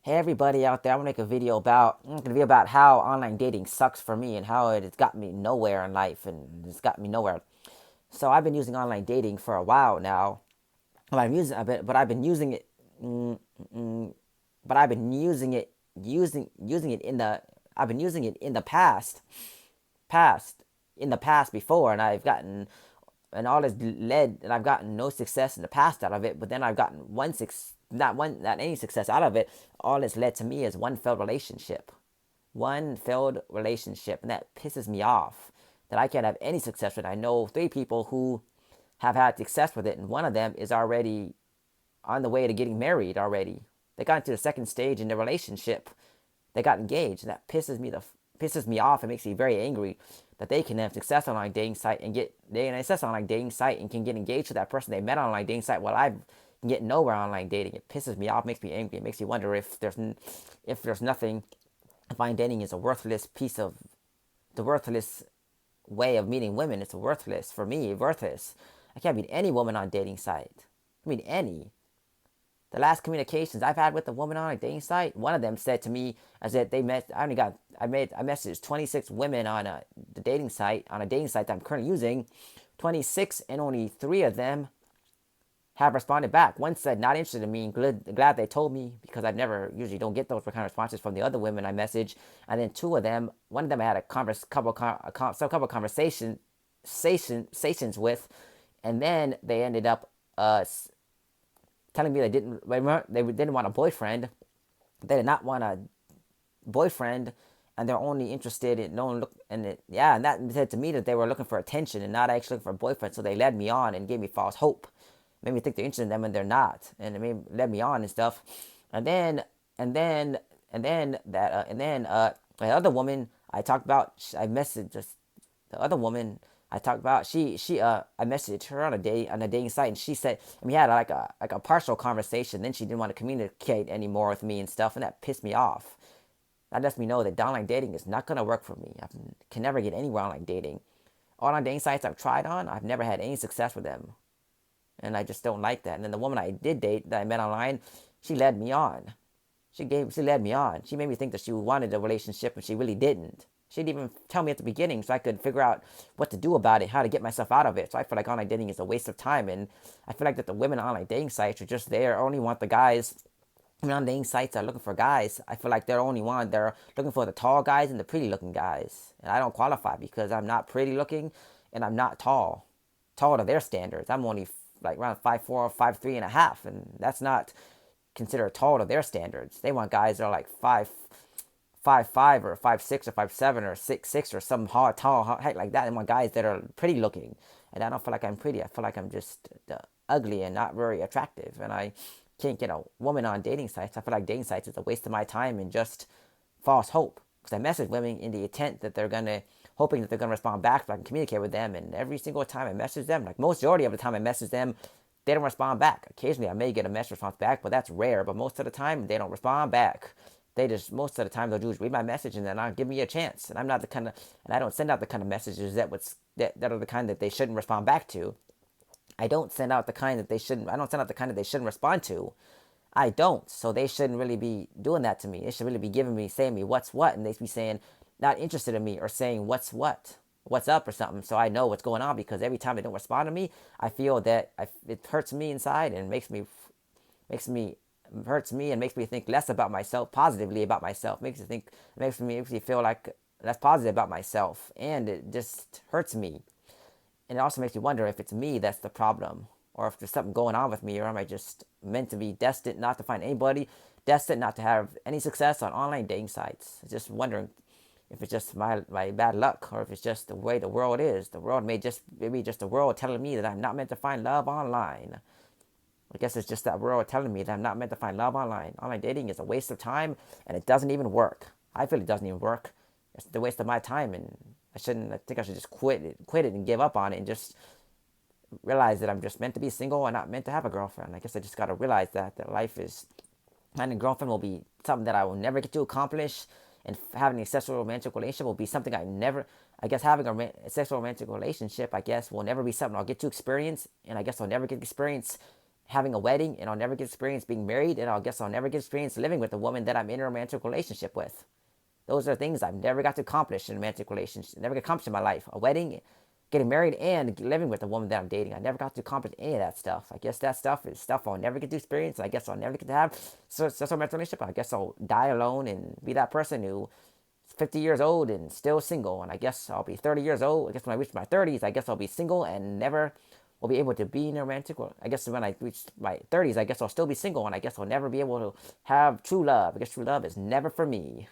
Hey everybody out there, I'm gonna make a video about how online dating sucks for me and how it has got me nowhere in life and it's got me nowhere. So I've been using online dating for a while now. Well, but I've been using it, mm, mm, but I've been using it in the I've been using it in the past in the past before, and all has led, and I've gotten no success in the past out of it. But then I've gotten not any success out of it. All it's led to me is one failed relationship, and that pisses me off. That I can't have any success with. I know 3 people who have had success with it, and one of them is already on the way to getting married already. They got into the second stage in their relationship. They got engaged, and that pisses me off. It makes me very angry that they can have success on a dating site and can get engaged with that person they met on online dating site, while I can get nowhere online dating. It pisses me off, makes me angry. It makes me wonder if there's nothing. If online dating is a worthless piece of the worthless way of meeting women. It's worthless for me. Worthless. I can't meet any woman on a dating site. I mean any. The last communications I've had with a woman on a dating site, one of them said to me, as that they met. I messaged 26 women on the dating site, on a dating site that I'm currently using. 26, and only 3 of them have responded back. One said not interested in me, and glad they told me, because I've never usually don't get those kind of responses from the other women I message. And then 2 of them, one of them I had a conversations with, and then they ended up telling me they didn't want a boyfriend. They did not want a boyfriend, and they're only interested in no one look and it, yeah, and that said to me that they were looking for attention and not actually looking for a boyfriend. So they led me on and gave me false hope, made me think they're interested in them and they're not, and led me on and stuff. And then and then the other woman I talked about, I messaged just the other woman I talked about. I messaged her on a dating site, and she said, and we had like a partial conversation. Then she didn't want to communicate anymore with me and stuff, and that pissed me off. That lets me know that online dating is not gonna work for me. I can never get anywhere online dating. Online dating sites I've tried on, I've never had any success with them, and I just don't like that. And then the woman I did date that I met online, she led me on. She led me on. She made me think that she wanted a relationship, and she really didn't. She didn't even tell me at the beginning, so I could figure out what to do about it, how to get myself out of it. So I feel like online dating is a waste of time, and I feel like that the women on online dating sites are just there, only want the guys. I mean, on dating sites are looking for guys. I feel like they're looking for the tall guys and the pretty looking guys, and I don't qualify because I'm not pretty looking, and I'm not tall to their standards. I'm only like around 5'4", 5'3" and a half, and that's not considered tall to their standards. They want guys that are like 5'5" or 5'6" or 5'7" or 6'6" or some tall height like that. They want guys that are pretty looking, and I don't feel like I'm pretty. I feel like I'm just ugly and not very attractive, and I can't get a woman on dating sites. I feel like dating sites is a waste of my time and just false hope, because I message women in the intent that hoping that they're gonna respond back so I can communicate with them. And every single time I message them, like majority of the time I message them, they don't respond back. Occasionally I may get a message response back, but that's rare. But most of the time they don't respond back. They just, most of the time they'll do is read my message and then not give me a chance. And I'm not the kind of, and I don't send out the kind of messages that are the kind that they shouldn't respond back to. I don't send out the kind that they shouldn't. I don't send out the kind that they shouldn't respond to. I don't. So they shouldn't really be doing that to me. They should really be giving me, saying me what's what, and they should be saying not interested in me, or saying what's up or something, so I know what's going on. Because every time they don't respond to me, I feel that it hurts me inside and makes me hurts me and makes me think less about myself, positively about myself. Makes me feel like less positive about myself, and it just hurts me. And it also makes me wonder if it's me that's the problem, or if there's something going on with me, or am I just meant to be destined not to find anybody, destined not to have any success on online dating sites. Just wondering if it's just my bad luck, or if it's just the way the world is. The world maybe just the world telling me that I'm not meant to find love online. I guess it's just that world telling me that I'm not meant to find love online. Online dating is a waste of time, and it doesn't even work. I feel it doesn't even work. It's the waste of my time, and I think I should just quit it and give up on it, and just realize that I'm just meant to be single and not meant to have a girlfriend. I guess I just gotta realize that life is, finding a girlfriend will be something that I will never get to accomplish, and having a sexual romantic relationship will be something I guess having a sexual romantic relationship, I guess, will never be something I'll get to experience, and I guess I'll never get to experience having a wedding, and I'll never get experience being married, and I guess I'll never get experience living with a woman that I'm in a romantic relationship with. Those are things I've never got to accomplish in a romantic relationship, never got to accomplish in my life. A wedding, getting married, and living with the woman that I'm dating. I never got to accomplish any of that stuff. I guess that stuff is stuff I'll never get to experience. I guess I'll never get to have such a romantic relationship. I guess I'll die alone and be that person who 50 years old and still single. And I guess I'll be 30 years old. I guess when I reach my 30s, I guess I'll be single and never will be able to be in a romantic. I guess when I reach my 30s, I guess I'll still be single and I guess I'll never be able to have true love. I guess true love is never for me.